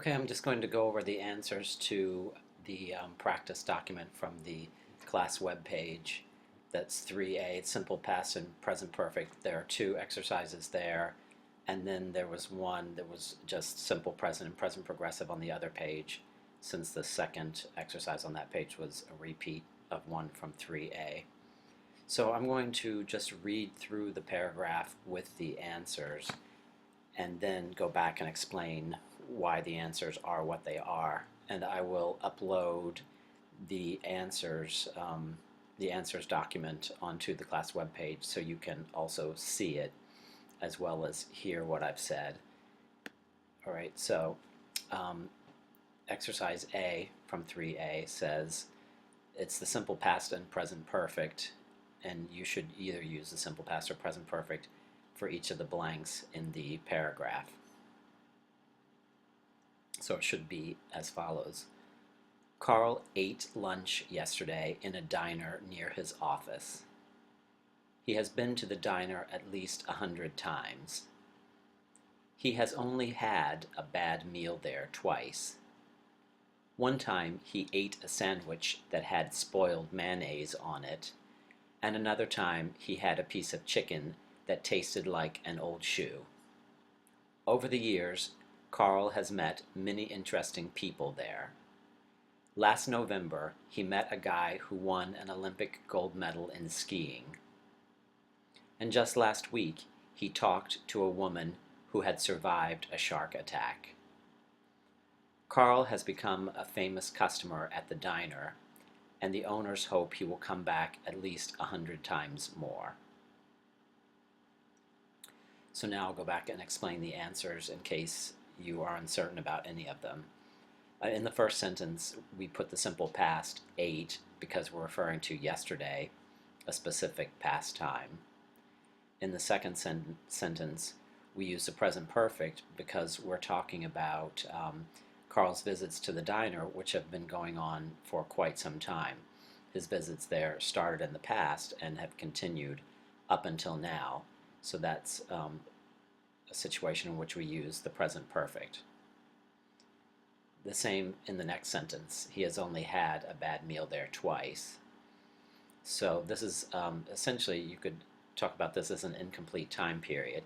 Okay, I'm just going to go over the answers to the practice document from the class web page. That's 3A, it's simple past and present perfect. There are two exercises there, and then there was one that was just simple present and present progressive on the other page, since the second exercise on that page was a repeat of one from 3A. So I'm going to just read through the paragraph with the answers and then go back and explain why the answers are what they are. And I will upload the answers document onto the class webpage so you can also see it as well as hear what I've said. All right, so exercise A from 3A says it's the simple past and present perfect, and you should either use the simple past or present perfect for each of the blanks in the paragraph. So it should be as follows. Carl ate lunch yesterday in a diner near his office. He has been to the diner at least 100 times. He has only had a bad meal there twice. One time he ate a sandwich that had spoiled mayonnaise on it, and another time he had a piece of chicken that tasted like an old shoe. Over the years, Carl has met many interesting people there. Last November, he met a guy who won an Olympic gold medal in skiing. And just last week, he talked to a woman who had survived a shark attack. Carl has become a famous customer at the diner, and the owners hope he will come back at least 100 times more. So now I'll go back and explain the answers in case you are uncertain about any of them. In the first sentence, we put the simple past, ate, because we're referring to yesterday, a specific past time. In the second sentence, we use the present perfect because we're talking about Carl's visits to the diner, which have been going on for quite some time. His visits there started in the past and have continued up until now. So that's a situation in which we use the present perfect. The same in the next sentence. He has only had a bad meal there twice. So this is essentially, you could talk about this as an incomplete time period.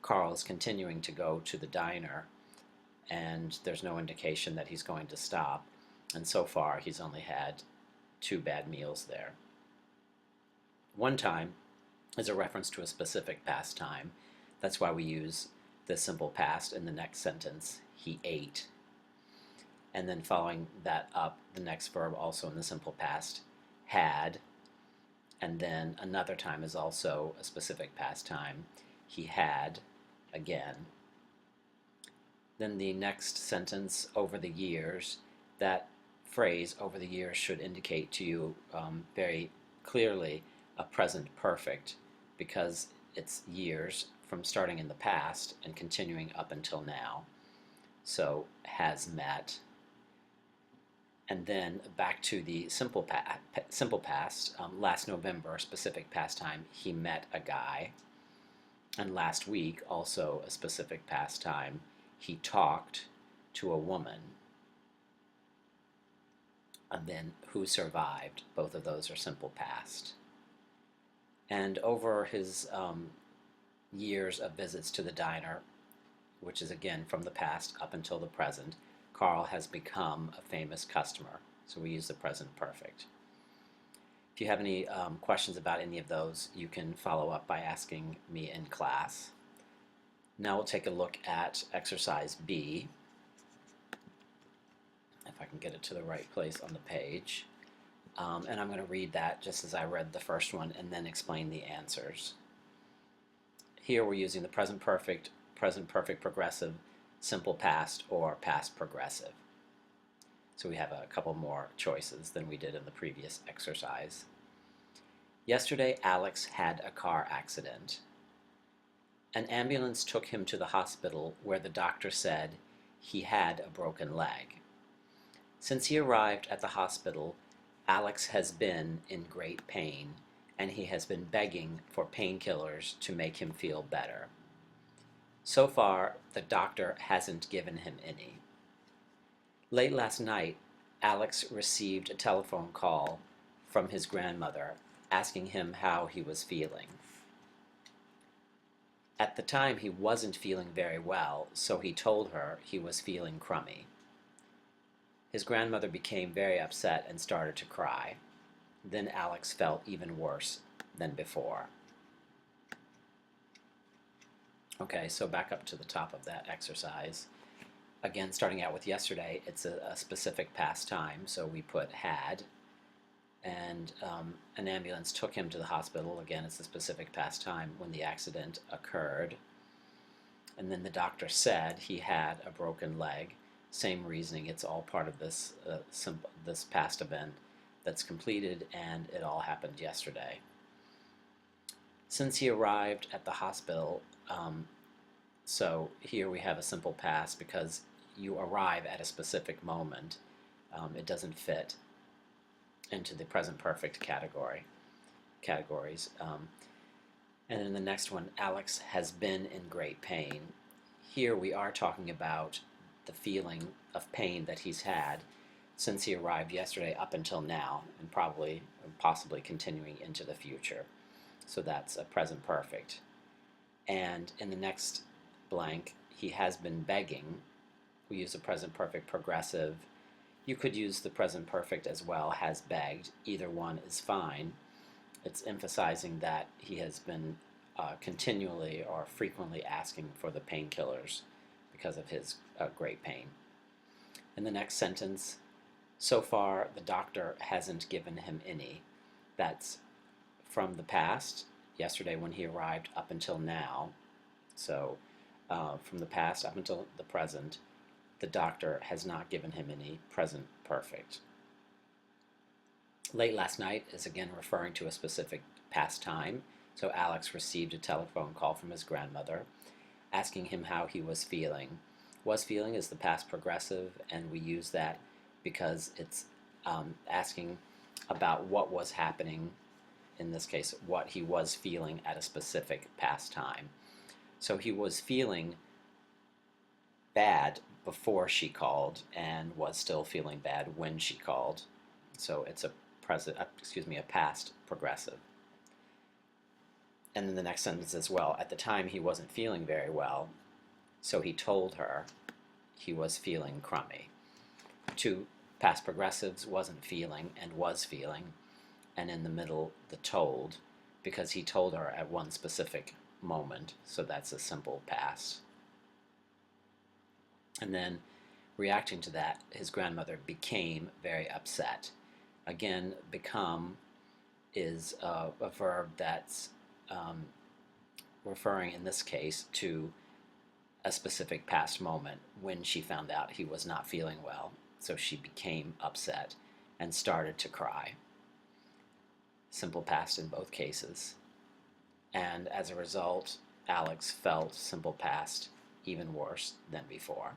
Carl is continuing to go to the diner, and there's no indication that he's going to stop. And so far, he's only had 2 bad meals there. One time is a reference to a specific past time. That's why we use the simple past in the next sentence. He ate. And then following that up, the next verb also in the simple past, had. And then another time is also a specific past time. He had again. Then the next sentence, over the years, that phrase, over the years, should indicate to you very clearly a present perfect, because it's years from starting in the past and continuing up until now. So, has met. And then back to the simple past, last November, specific past time, he met a guy. And last week, also a specific past time, he talked to a woman. And then who survived. Both of those are simple past. And over his years of visits to the diner, which is again from the past up until the present, Carl has become a famous customer. So we use the present perfect. If you have any questions about any of those, you can follow up by asking me in class. Now we'll take a look at exercise B. If I can get it to the right place on the page. And I'm going to read that just as I read the first one and then explain the answers. Here we're using the present perfect progressive, simple past, or past progressive. So we have a couple more choices than we did in the previous exercise. Yesterday, Alex had a car accident. An ambulance took him to the hospital where the doctor said he had a broken leg. Since he arrived at the hospital, Alex has been in great pain, and he has been begging for painkillers to make him feel better. So far, the doctor hasn't given him any. Late last night, Alex received a telephone call from his grandmother asking him how he was feeling. At the time, he wasn't feeling very well, so he told her he was feeling crummy. His grandmother became very upset and started to cry. Then Alex felt even worse than before. Okay, so back up to the top of that exercise. Again, starting out with yesterday, it's a specific past time, so we put had, and an ambulance took him to the hospital. Again, it's a specific past time when the accident occurred. And then the doctor said he had a broken leg. Same reasoning, it's all part of this, this past event that's completed, and it all happened yesterday. Since he arrived at the hospital, so here we have a simple past because you arrive at a specific moment. It doesn't fit into the present perfect categories. And in the next one, Alex has been in great pain. Here we are talking about the feeling of pain that he's had since he arrived yesterday up until now, and possibly continuing into the future. So that's a present perfect. And in the next blank, he has been begging. We use the present perfect progressive. You could use the present perfect as well, has begged. Either one is fine. It's emphasizing that he has been continually or frequently asking for the painkillers because of his great pain. In the next sentence, so far the doctor hasn't given him any. That's from the past, yesterday when he arrived, up until now. So from the past up until the present, the doctor has not given him any, present perfect. Late last night is again referring to a specific past time. So Alex received a telephone call from his grandmother asking him how he was feeling. Was feeling is the past progressive, and we use that because it's asking about what was happening, in this case, what he was feeling at a specific past time. So he was feeling bad before she called and was still feeling bad when she called. So it's a past progressive. And then the next sentence as well. At the time, he wasn't feeling very well, so he told her he was feeling crummy. Two past progressives, wasn't feeling and was feeling, and in the middle, the told, because he told her at one specific moment, so that's a simple past. And then, reacting to that, his grandmother became very upset. Again, become is a verb that's referring in this case to a specific past moment when she found out he was not feeling well. So she became upset and started to cry. Simple past in both cases. And as a result, Alex felt simple past even worse than before.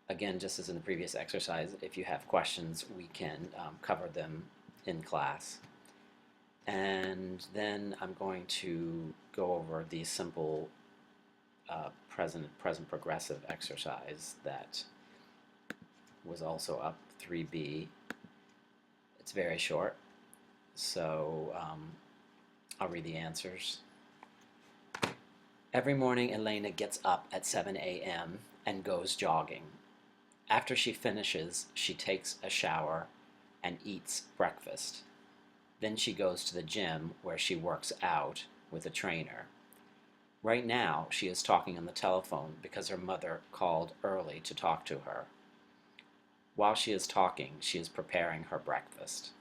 Again, just as in the previous exercise, if you have questions, we can cover them in class. And then I'm going to go over the simple present progressive exercise that was also up 3B. It's very short, so I'll read the answers. Every morning, Elena gets up at 7 a.m. and goes jogging. After she finishes, she takes a shower and eats breakfast. Then she goes to the gym where she works out with a trainer. Right now, she is talking on the telephone because her mother called early to talk to her. While she is talking, she is preparing her breakfast.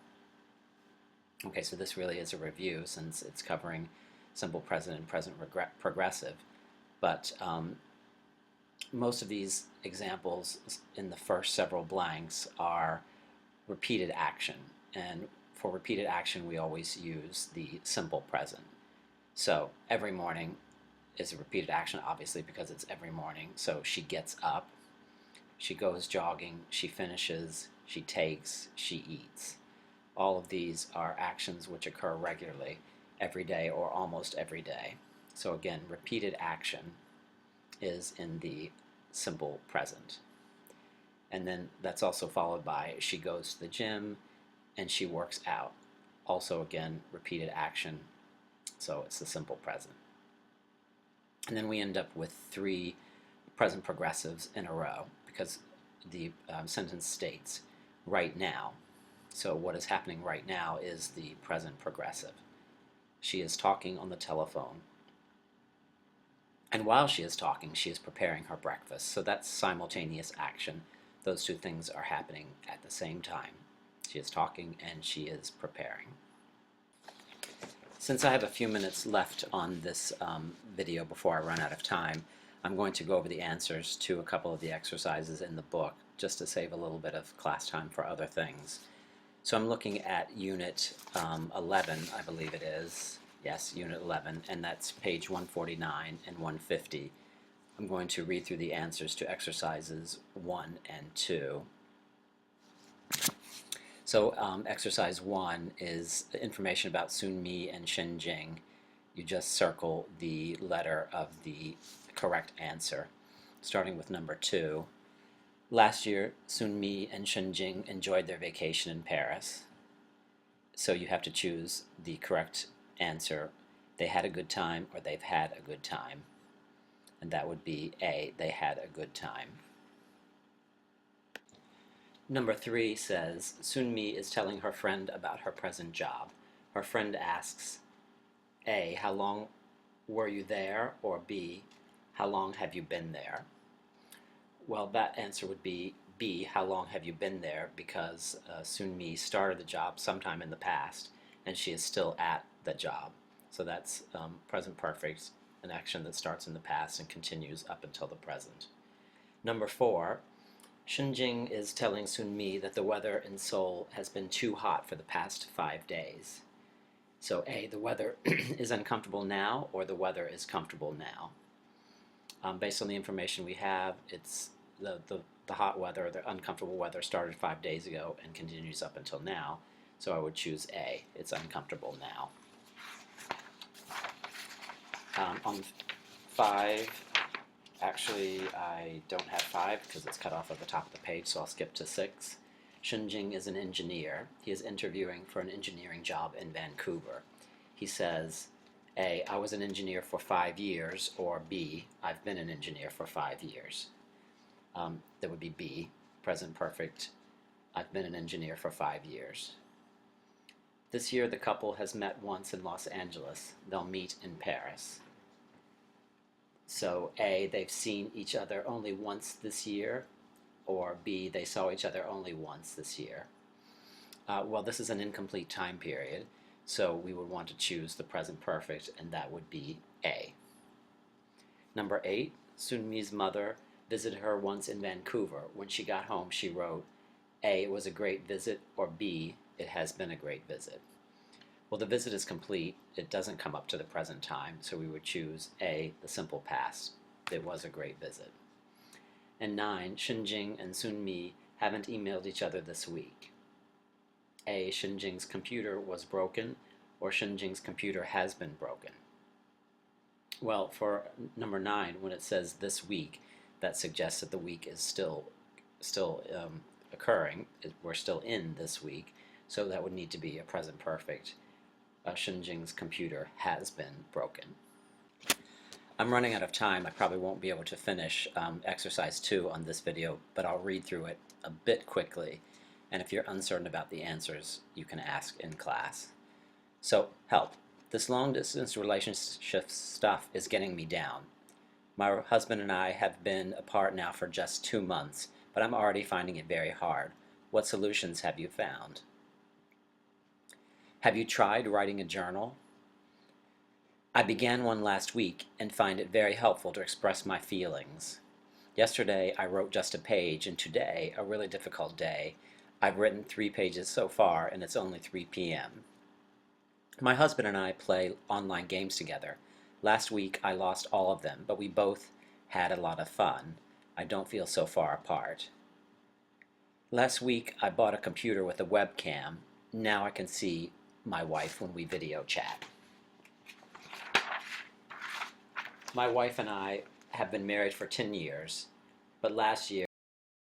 Okay, so this really is a review since it's covering simple present and present progressive. But most of these examples in the first several blanks are repeated action. And for repeated action, we always use the simple present. So every morning is a repeated action, obviously, because it's every morning. So she gets up, she goes jogging, she finishes, she takes, she eats. All of these are actions which occur regularly, every day or almost every day. So again, repeated action is in the simple present. And then that's also followed by she goes to the gym and she works out. Also, again, repeated action, so it's the simple present. And then we end up with 3 present progressives in a row because the sentence states right now. So what is happening right now is the present progressive. She is talking on the telephone. And while she is talking, she is preparing her breakfast. So that's simultaneous action. Those 2 things are happening at the same time. She is talking and she is preparing. Since I have a few minutes left on this video before I run out of time, I'm going to go over the answers to a couple of the exercises in the book just to save a little bit of class time for other things. So I'm looking at Unit 11, I believe it is. Yes, Unit 11, and that's page 149 and 150. I'm going to read through the answers to exercises 1 and 2. So exercise 1 is information about Sun Mi and Shen Jing. You just circle the letter of the correct answer, starting with number 2. Last year, Sun Mi and Shen Jing enjoyed their vacation in Paris. So you have to choose the correct answer. They had a good time, or they've had a good time. And that would be A, they had a good time. Number 3 says, Sun Mi is telling her friend about her present job. Her friend asks, A, how long were you there? Or B, how long have you been there? Well, that answer would be B, how long have you been there? Because Sun Mi started the job sometime in the past, and she is still at the job. So that's present perfect, an action that starts in the past and continues up until the present. Number 4, Shen Jing is telling Sun Mi that the weather in Seoul has been too hot for the past 5 days. So A, the weather is uncomfortable now, or the weather is comfortable now. Based on the information we have, it's the hot weather, the uncomfortable weather started 5 days ago and continues up until now. So I would choose A, it's uncomfortable now. On 5, actually, I don't have 5 because it's cut off at the top of the page, so I'll skip to 6. Shen Jing is an engineer. He is interviewing for an engineering job in Vancouver. He says, A, I was an engineer for 5 years, or B, I've been an engineer for 5 years. That would be B, present perfect. I've been an engineer for 5 years. This year the couple has met once in Los Angeles. They'll meet in Paris. So A, they've seen each other only once this year, or B, they saw each other only once this year. Well, this is an incomplete time period, so we would want to choose the present perfect, and that would be A. Number 8, Sun Mi's mother visited her once in Vancouver. When she got home, she wrote, A, it was a great visit, or B, it has been a great visit. Well, the visit is complete. It doesn't come up to the present time, so we would choose A, the simple past. It was a great visit. And 9, Shen Jing and Sun Mi haven't emailed each other this week. A, Shen Jing's computer was broken, or Shen Jing's computer has been broken. Well, for number 9, when it says this week, that suggests that the week is still occurring. We're still in this week, so that would need to be a present perfect. Shen Jing's computer has been broken. I'm running out of time. I probably won't be able to finish exercise 2 on this video, but I'll read through it a bit quickly, and if you're uncertain about the answers, you can ask in class. So, help. This long-distance relationship stuff is getting me down. My husband and I have been apart now for just 2 months, but I'm already finding it very hard. What solutions have you found? Have you tried writing a journal? I began one last week and find it very helpful to express my feelings. Yesterday I wrote just a page, and today, a really difficult day, I've written 3 pages so far, and it's only 3 p.m. My husband and I play online games together. Last week I lost all of them, but we both had a lot of fun. I don't feel so far apart. Last week I bought a computer with a webcam. Now I can see my wife when we video chat. My wife and I have been married for 10 years, but last year